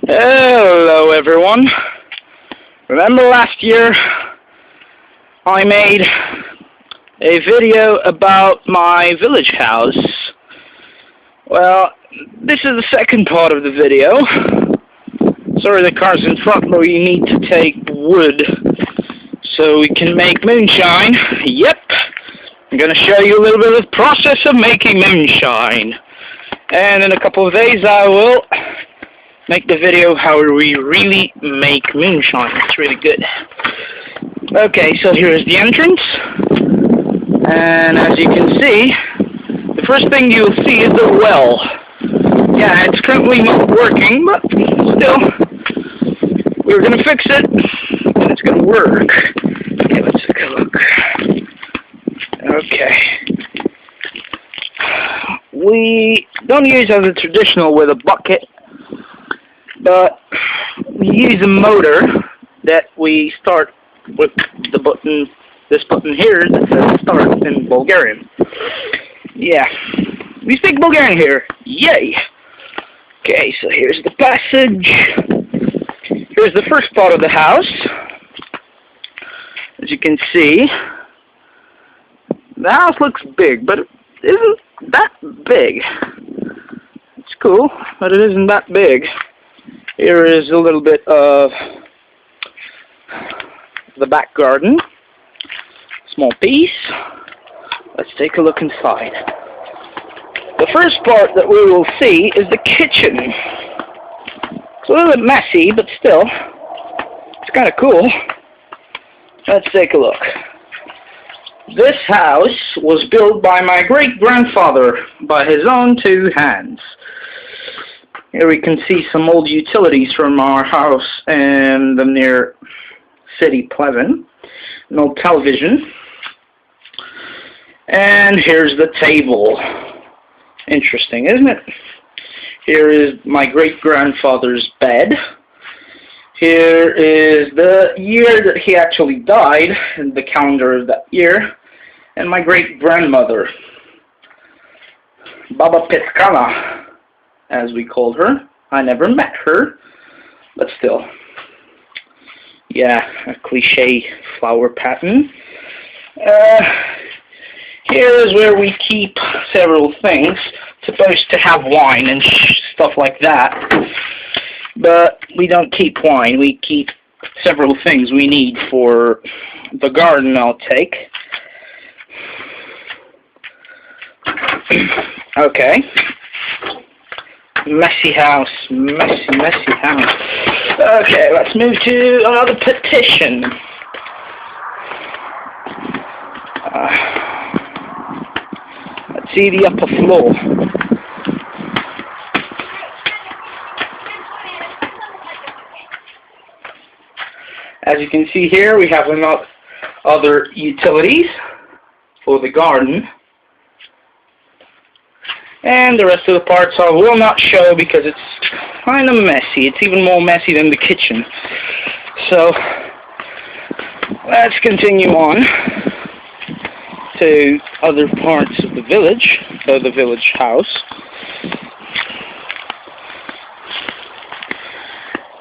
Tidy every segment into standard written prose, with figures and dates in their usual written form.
Hello everyone. Remember last year I made a video about my village house? Well, this is the second part of the video. Sorry the car's in front, but we need to take wood so we can make moonshine. Yep, I'm going to show you a little bit of the process of making moonshine. And in a couple of days I will make the video how we really make moonshine. It's really good. Okay, so here's the entrance. And as you can see, the first thing you'll see is the well. Yeah, it's currently not working, but still, we're going to fix it, and it's going to work. Okay, let's take a look. Okay. We don't use as a traditional with a bucket, but we use a motor that we start with the button, this button here that says start in Bulgarian. Yeah, we speak Bulgarian here. Yay! Okay, so here's the passage. Here's the first part of the house. As you can see, the house looks big, but it isn't that big. It's cool, but it isn't that big. Here is a little bit of the back garden. Small piece. Let's take a look inside. The first part that we will see is the kitchen. It's a little bit messy, but still, it's kind of cool. Let's take a look. This house was built by my great-grandfather by his own two hands. Here we can see some old utilities from our house in the near city Pleven. An old television. And here's the table. Interesting, isn't it? Here is my great-grandfather's bed. Here is the year that he actually died, and the calendar of that year. And my great-grandmother, Baba Petkana, as we called her. I never met her, but still. Yeah, a cliche flower pattern. Here is where we keep several things. Supposed to have wine and stuff like that. But we don't keep wine. We keep several things we need for the garden I'll take. Okay. Messy house. Messy house. Okay, let's move to another petition. Let's see the upper floor. As you can see here, we have other utilities for the garden. And the rest of the parts I will not show because it's kind of messy. It's even more messy than the kitchen. So, let's continue on to other parts of the village, so the village house.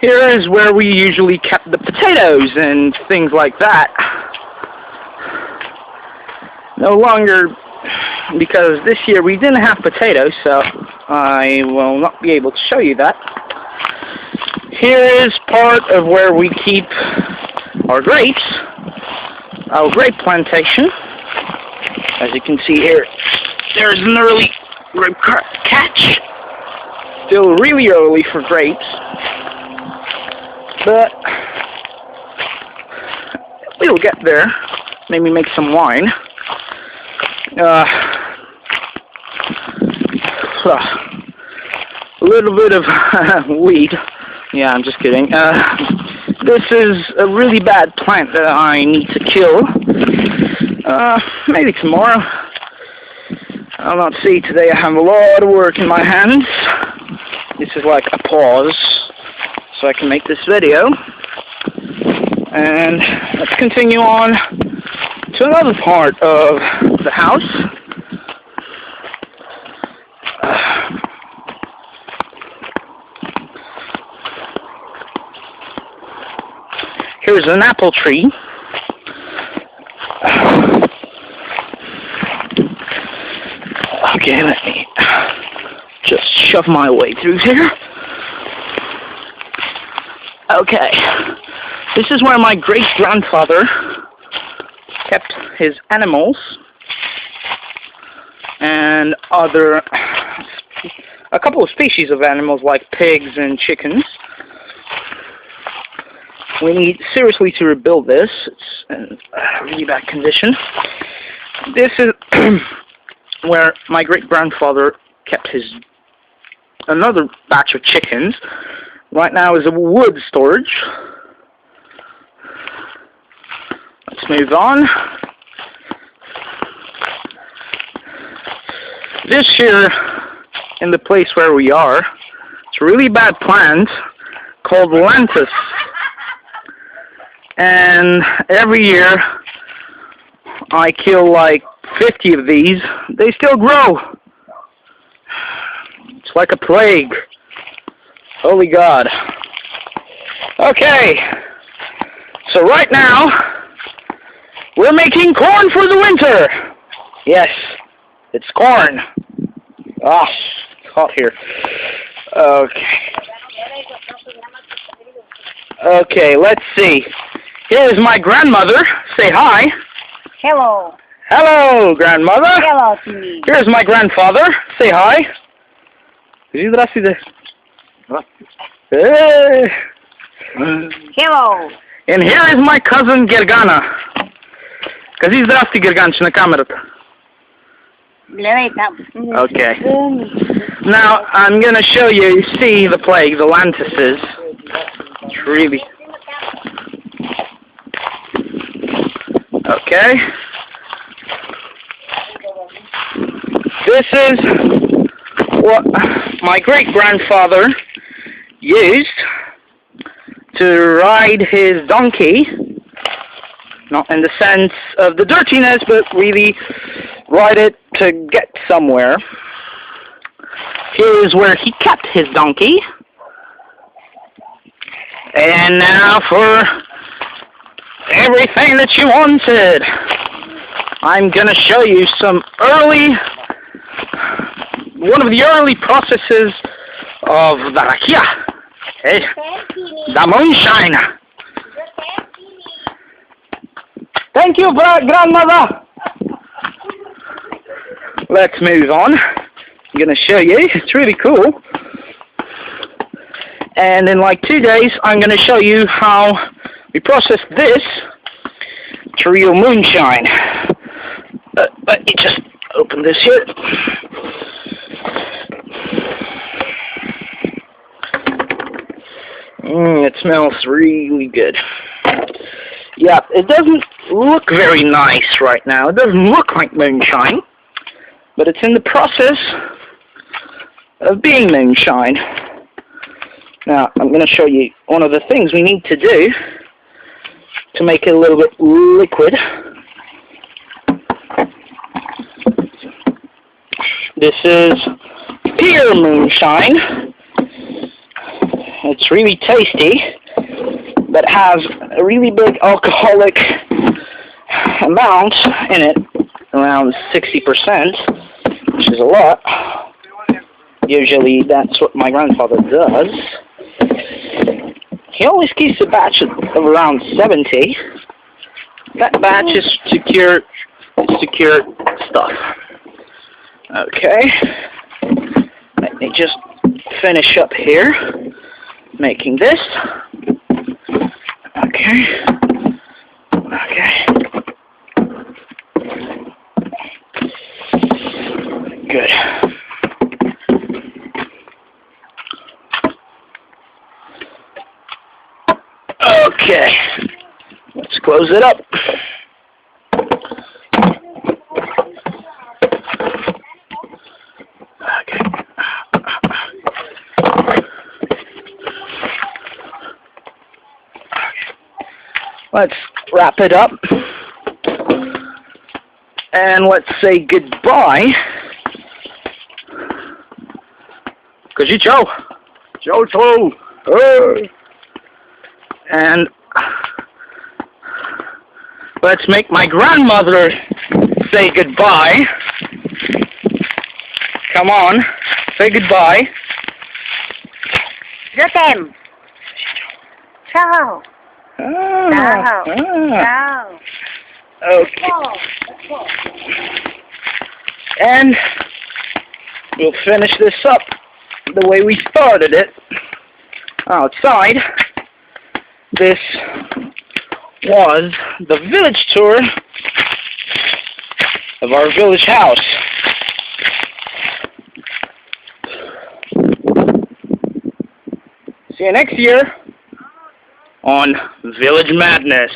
Here is where we usually kept the potatoes and things like that. No longer, because this year we didn't have potatoes, so I will not be able to show you that. Here is part of where we keep our grapes, our grape plantation. As you can see here, there's an early grape catch. Still really early for grapes. But we'll get there. Maybe make some wine. A little bit of weed. Yeah, I'm just kidding. This is a really bad plant that I need to kill. Maybe tomorrow. I'll not see. Today I have a lot of work in my hands. This is like a pause, so I can make this video. And let's continue on to another part of the house. Here's an apple tree. Okay, let me just shove my way through here. Okay, this is where my great-grandfather kept his animals and a couple of species of animals like pigs and chickens. We need seriously to rebuild this. It's in really bad condition. This is where my great-grandfather kept another batch of chickens. Right now is a wood storage. Let's move on. This here, in the place where we are, it's a really bad plant called lantus. And every year I kill like 50 of these. They still grow. It's like a plague. Holy God. Okay. So right now we're making corn for the winter. Yes, it's corn. Ah, it's hot here. Okay. Okay, let's see. Here's my grandmother. Say hi. Hello. Hello, grandmother. Hello to me. Here's my grandfather. Say hi. Здравствуйте. Hey. Hello. And here is my cousin Gergana. Кажи здрасти, Герганч, на камерата. Гледай там. Okay. Now, I'm going to show you, see the plague, the lantuses. It's really... Okay. This is what my great-grandfather used to ride his donkey. Not in the sense of the dirtiness, but really ride it to get somewhere. Here's where he kept his donkey. And now for everything that you wanted. I'm going to show you one of the early processes of the rakia. Okay? The moonshine. Thank you, grandmother. Let's move on. I'm going to show you. It's really cool. And in like 2 days, I'm going to show you how we process this to real moonshine. Let me just open this here. It smells really good. Yeah, it doesn't look very nice right now. It doesn't look like moonshine, but it's in the process of being moonshine. Now, I'm going to show you one of the things we need to do to make it a little bit liquid. This is pure moonshine. It's really tasty, but has a really big alcoholic amount in it, around 60%, which is a lot. Usually that's what my grandfather does. He always keeps a batch of around 70. That batch is secure stuff. Okay. Let me just finish up here, making this. Okay. Okay. Good. Okay, let's close it up. Okay. Let's wrap it up. And let's say goodbye. Кажи чао. Чао, чао. And let's make my grandmother say goodbye. Come on, say goodbye. Zatem. Ciao. Ah, Ciao. ah. Ciao. Okay. And we'll finish this up the way we started it. Outside, this was the village tour of our village house. See you next year on Village Madness.